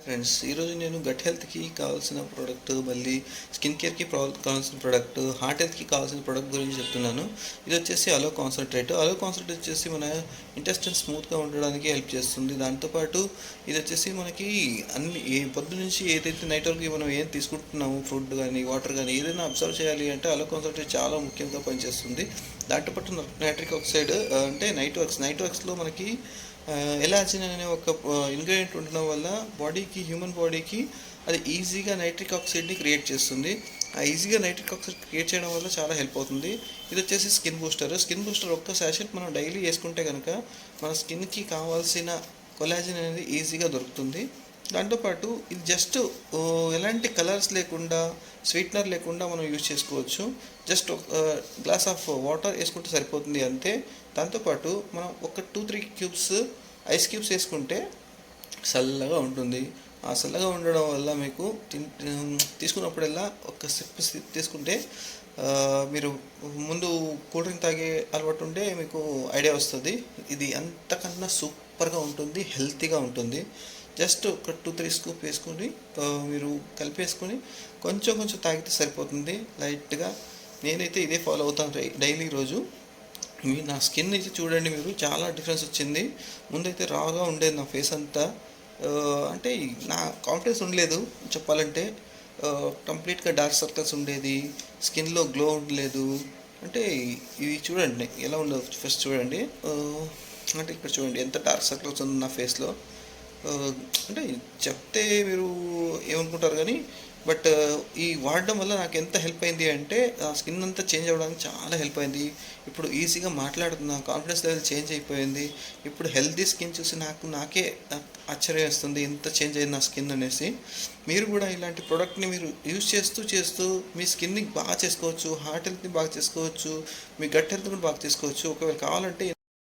Friends, ఈరోజు నేను gut హెల్త్కి కావాల్సిన ప్రోడక్ట్, మళ్ళీ స్కిన్ కేర్కి కావాల్సిన ప్రోడక్ట్, హార్ట్ హెల్త్కి కావాల్సిన ప్రోడక్ట్ గురించి చెప్తున్నాను. ఇది వచ్చేసి అలో కాన్సన్ట్రేట్. అలో కాన్సన్ట్రేట్ వచ్చేసి మన ఇంటెస్టైన్ స్మూత్గా ఉండడానికి హెల్ప్ చేస్తుంది. దాంతోపాటు ఇది వచ్చేసి మనకి అన్ని పొద్దు నుంచి ఏదైతే నైట్ వరకు మనం ఏం తీసుకుంటున్నాము, ఫుడ్ కానీ వాటర్ కానీ ఏదైనా అబ్జర్వ్ చేయాలి అంటే అలో కాన్సన్ట్రేట్ చాలా ముఖ్యంగా పనిచేస్తుంది. దాంతోపాటు నైట్రిక్ ఆక్సైడ్ అంటే నైట్ వర్క్స్లో మనకి ఎలాజిన్ అనే ఒక ఇంగ్రీడియంట్ ఉండడం వల్ల హ్యూమన్ బాడీకి అది ఈజీగా నైట్రిక్ ఆక్సైడ్ని క్రియేట్ చేస్తుంది. ఆ ఈజీగా నైట్రిక్ ఆక్సైడ్ క్రియేట్ చేయడం వల్ల చాలా హెల్ప్ అవుతుంది. ఇది వచ్చేసి స్కిన్ బూస్టర్ ఒక్క శాషెట్ మనం డైలీ వేసుకుంటే కనుక మన స్కిన్కి కావాల్సిన కొలాజిన్ అనేది ఈజీగా దొరుకుతుంది. దాంతోపాటు ఇది జస్ట్ ఎలాంటి కలర్స్ లేకుండా, స్వీట్నర్ లేకుండా మనం యూజ్ చేసుకోవచ్చు. జస్ట్ గ్లాస్ ఆఫ్ వాటర్ వేసుకుంటే సరిపోతుంది అంతే. దాంతోపాటు మనం ఒక 2-3 క్యూబ్స్ ఐస్ క్యూబ్స్ వేసుకుంటే చల్లగా ఉంటుంది. ఆ చల్లగా ఉండడం వల్ల మీకు తీసుకున్నప్పుడల్లా ఒక సిప్ తీసుకుంటే మీరు ముందు కూల్ డ్రింక్ తాగే అలవాటు ఉంటే మీకు ఐడియా వస్తుంది. ఇది అంతకన్నా సూపర్గా ఉంటుంది, హెల్తీగా ఉంటుంది. జస్ట్ ఒక 2-3 స్కూప్ వేసుకొని మీరు కలిపేసుకొని కొంచెం తాగితే సరిపోతుంది లైట్గా. నేనైతే ఇదే ఫాలో అవుతాను డైలీ రోజు. నా స్కిన్ అయితే చూడండి, మీరు చాలా డిఫరెన్స్ వచ్చింది. ముందైతే రాగా ఉండేది నా ఫేస్ అంతా. అంటే నా కాన్ఫిడెన్స్ ఉండలేదు చెప్పాలంటే. కంప్లీట్గా డార్క్ సర్కిల్స్ ఉండేది, స్కిన్లో గ్లో ఉండలేదు. అంటే ఇవి చూడండి ఎలా ఉండదు, ఫస్ట్ చూడండి. అంటే ఇక్కడ చూడండి ఎంత డార్క్ సర్కిల్స్ ఉంది నా ఫేస్లో. అంటే చెప్తే మీరు ఏమనుకుంటారు కానీ, బట్ ఈ వాడడం వల్ల నాకు ఎంత హెల్ప్ అయింది అంటే స్కిన్ అంతా చేంజ్ అవ్వడానికి చాలా హెల్ప్ అయింది. ఇప్పుడు ఈజీగా మాట్లాడుతున్నా, కాన్ఫిడెన్స్ లెవెల్ చేంజ్ అయిపోయింది. ఇప్పుడు హెల్తీ స్కిన్ చూసి నాకే ఆశ్చర్యం వేస్తుంది ఎంత చేంజ్ అయింది నా స్కిన్ అనేసి. మీరు కూడా ఇలాంటి ప్రోడక్ట్ని మీరు యూజ్ చేస్తూ మీ స్కిన్ని బాగా చేసుకోవచ్చు, హార్ట్ హెల్త్ని బాగా చేసుకోవచ్చు, మీ గట్ హెల్త్ కూడా బాగా చేసుకోవచ్చు. ఒకవేళ కావాలంటే